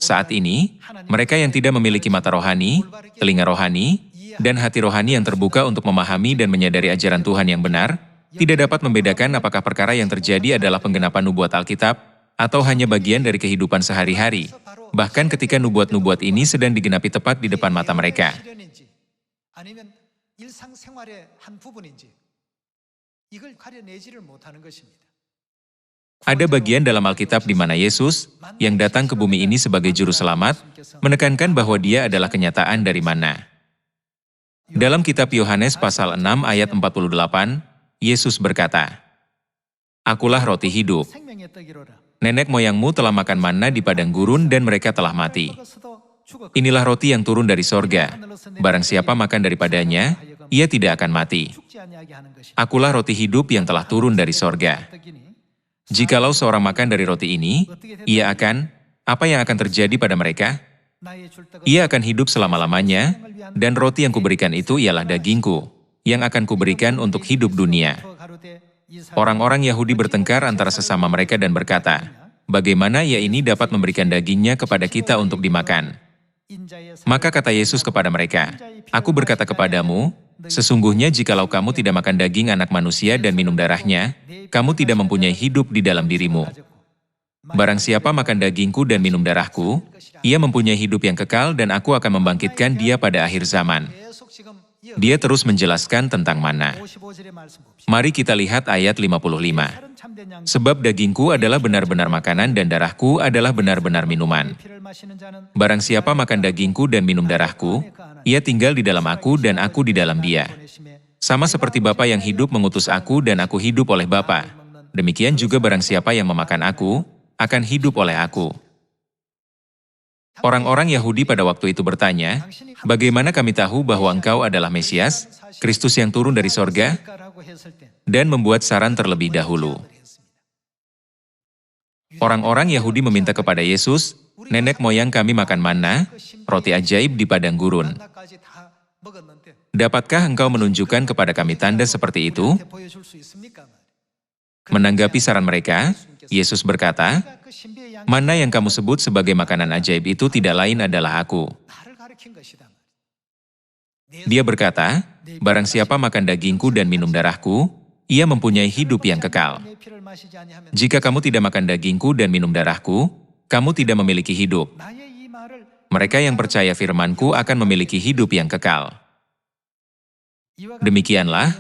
Saat ini, mereka yang tidak memiliki mata rohani, telinga rohani, dan hati rohani yang terbuka untuk memahami dan menyadari ajaran Tuhan yang benar, tidak dapat membedakan apakah perkara yang terjadi adalah penggenapan nubuat Alkitab, atau hanya bagian dari kehidupan sehari-hari, bahkan ketika nubuat-nubuat ini sedang digenapi tepat di depan mata mereka. Ada bagian dalam Alkitab di mana Yesus, yang datang ke bumi ini sebagai juru selamat, menekankan bahwa dia adalah kenyataan dari mana. Dalam kitab Yohanes pasal 6 ayat 48, Yesus berkata, "Akulah roti hidup. Nenek moyangmu telah makan manna di padang gurun dan mereka telah mati. Inilah roti yang turun dari sorga. Barang siapa makan daripadanya, ia tidak akan mati. Akulah roti hidup yang telah turun dari sorga. Jikalau seorang makan dari roti ini, apa yang akan terjadi pada mereka? Ia akan hidup selama-lamanya, dan roti yang kuberikan itu ialah dagingku, yang akan kuberikan untuk hidup dunia." Orang-orang Yahudi bertengkar antara sesama mereka dan berkata, "Bagaimana ia ini dapat memberikan dagingnya kepada kita untuk dimakan?" Maka kata Yesus kepada mereka, "Aku berkata kepadamu, sesungguhnya jikalau kamu tidak makan daging anak manusia dan minum darahnya, kamu tidak mempunyai hidup di dalam dirimu. Barang siapa makan dagingku dan minum darahku, ia mempunyai hidup yang kekal dan aku akan membangkitkan dia pada akhir zaman." Dia terus menjelaskan tentang manna. Mari kita lihat ayat 55. "Sebab dagingku adalah benar-benar makanan dan darahku adalah benar-benar minuman. Barang siapa makan dagingku dan minum darahku, ia tinggal di dalam aku dan aku di dalam dia. Sama seperti Bapa yang hidup mengutus aku dan aku hidup oleh Bapa. Demikian juga barang siapa yang memakan aku, akan hidup oleh aku." Orang-orang Yahudi pada waktu itu bertanya, "Bagaimana kami tahu bahwa engkau adalah Mesias, Kristus yang turun dari sorga?" Dan membuat saran terlebih dahulu. Orang-orang Yahudi meminta kepada Yesus, "Nenek moyang kami makan manna, roti ajaib di padang gurun. Dapatkah engkau menunjukkan kepada kami tanda seperti itu?" Menanggapi saran mereka, Yesus berkata, "Manna yang kamu sebut sebagai makanan ajaib itu tidak lain adalah aku." Dia berkata, "Barang siapa makan dagingku dan minum darahku, ia mempunyai hidup yang kekal. Jika kamu tidak makan dagingku dan minum darahku, kamu tidak memiliki hidup. Mereka yang percaya firmanku akan memiliki hidup yang kekal." Demikianlah,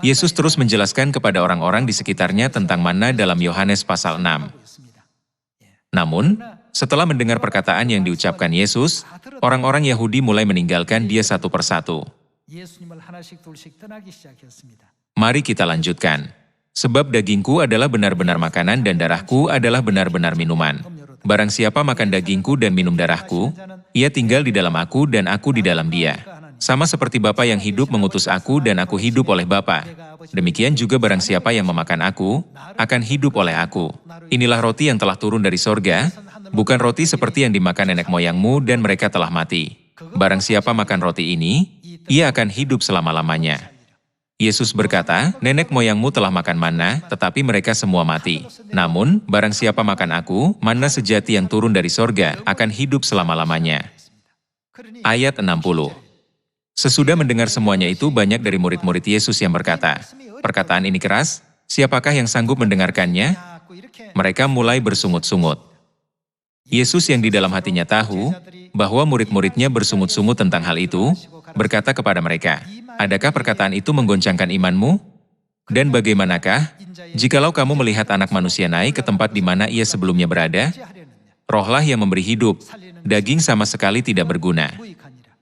Yesus terus menjelaskan kepada orang-orang di sekitarnya tentang manna dalam Yohanes pasal 6. Namun, setelah mendengar perkataan yang diucapkan Yesus, orang-orang Yahudi mulai meninggalkan dia satu persatu. Mari kita lanjutkan. "Sebab dagingku adalah benar-benar makanan dan darahku adalah benar-benar minuman. Barang siapa makan dagingku dan minum darahku, ia tinggal di dalam aku dan aku di dalam dia. Sama seperti Bapa yang hidup mengutus aku dan aku hidup oleh Bapa. Demikian juga barang siapa yang memakan aku, akan hidup oleh aku. Inilah roti yang telah turun dari sorga, bukan roti seperti yang dimakan nenek moyangmu dan mereka telah mati. Barang siapa makan roti ini, ia akan hidup selama-lamanya." Yesus berkata, "Nenek moyangmu telah makan manna, tetapi mereka semua mati. Namun, barang siapa makan aku, manna sejati yang turun dari sorga, akan hidup selama-lamanya." Ayat 60. Sesudah mendengar semuanya itu, banyak dari murid-murid Yesus yang berkata, "Perkataan ini keras, siapakah yang sanggup mendengarkannya?" Mereka mulai bersungut-sungut. Yesus yang di dalam hatinya tahu bahwa murid-muridnya bersungut-sungut tentang hal itu, berkata kepada mereka, "Adakah perkataan itu menggoncangkan imanmu? Dan bagaimanakah, jikalau kamu melihat Anak Manusia naik ke tempat di mana ia sebelumnya berada? Rohlah yang memberi hidup, daging sama sekali tidak berguna.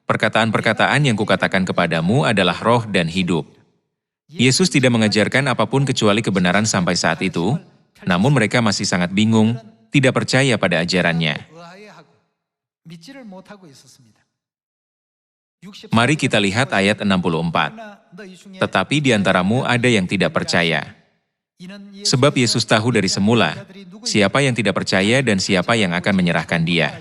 Perkataan-perkataan yang kukatakan kepadamu adalah roh dan hidup." Yesus tidak mengajarkan apapun kecuali kebenaran sampai saat itu, namun mereka masih sangat bingung, tidak percaya pada ajarannya. Mari kita lihat ayat 64. "Tetapi di antaramu ada yang tidak percaya. Sebab Yesus tahu dari semula, siapa yang tidak percaya dan siapa yang akan menyerahkan dia.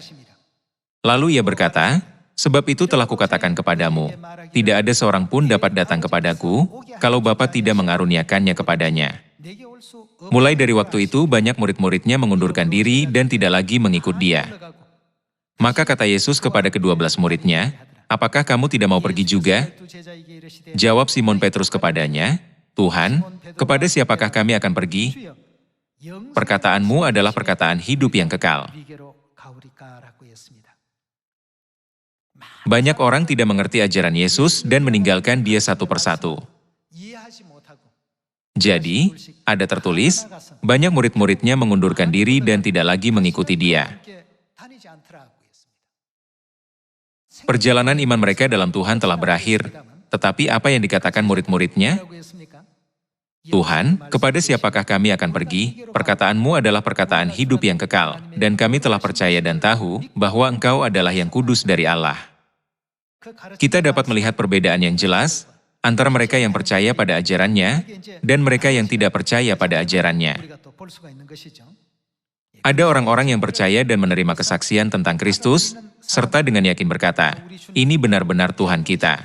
Lalu ia berkata, 'Sebab itu telah kukatakan kepadamu, tidak ada seorang pun dapat datang kepadaku, kalau Bapa tidak mengaruniakannya kepadanya.' Mulai dari waktu itu, banyak murid-muridnya mengundurkan diri dan tidak lagi mengikut dia. Maka kata Yesus kepada ke-12 muridnya, "Apakah kamu tidak mau pergi juga?" Jawab Simon Petrus kepadanya, "Tuhan, kepada siapakah kami akan pergi? Perkataanmu adalah perkataan hidup yang kekal." Banyak orang tidak mengerti ajaran Yesus dan meninggalkan dia satu persatu. Jadi, ada tertulis, banyak murid-muridnya mengundurkan diri dan tidak lagi mengikuti dia. Perjalanan iman mereka dalam Tuhan telah berakhir, tetapi apa yang dikatakan murid-muridnya? "Tuhan, kepada siapakah kami akan pergi? Perkataanmu adalah perkataan hidup yang kekal, dan kami telah percaya dan tahu bahwa Engkau adalah yang kudus dari Allah." Kita dapat melihat perbedaan yang jelas antara mereka yang percaya pada ajarannya dan mereka yang tidak percaya pada ajarannya. Ada orang-orang yang percaya dan menerima kesaksian tentang Kristus, serta dengan yakin berkata, "Ini benar-benar Tuhan kita."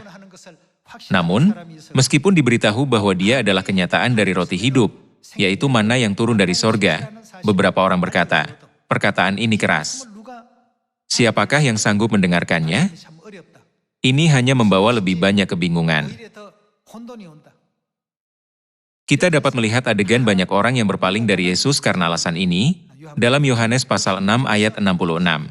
Namun, meskipun diberitahu bahwa dia adalah kenyataan dari roti hidup, yaitu mana yang turun dari sorga, beberapa orang berkata, "Perkataan ini keras. Siapakah yang sanggup mendengarkannya?" Ini hanya membawa lebih banyak kebingungan. Kita dapat melihat adegan banyak orang yang berpaling dari Yesus karena alasan ini, dalam Yohanes pasal 6 ayat 66.